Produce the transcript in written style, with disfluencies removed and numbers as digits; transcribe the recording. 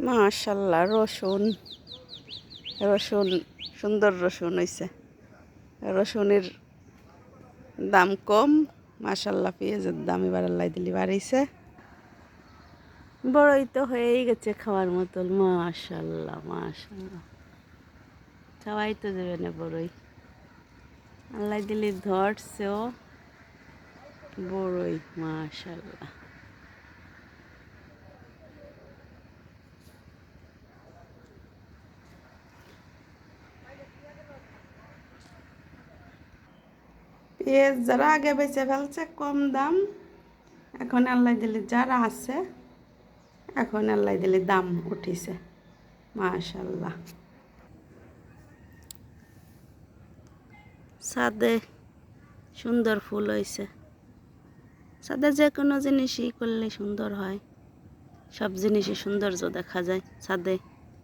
মাশাল্লাহ রসুন রসুন সুন্দর রসুন হইছে। রসুনের দাম কম। মাশাল্লাহ পেঁয়াজের দাম এবার আল্লাহ দিলি বাড়িছে। বড়ই তো হয়েই গেছে খাওয়ার মতন। মাশাল্লাহ মাশাল্লাহ খাওয়াই তো যাবে না বড়ই। আল্লাহ দিলি ধরছেও বড়ই। মাশাল্লাহ পেঁয়াজ যারা আগে বেঁচে ফেলছে কম দাম, এখন আল্লাহ দিলি যারা আছে এখন আল্লাহ দিলি দাম উঠিছে। মাশাল্লাহ ছাদে সুন্দর ফুল হয়েছে। ছাদে যে কোনো জিনিসই করলে সুন্দর হয়, সব জিনিসই সৌন্দর্য দেখা যায় ছাদে।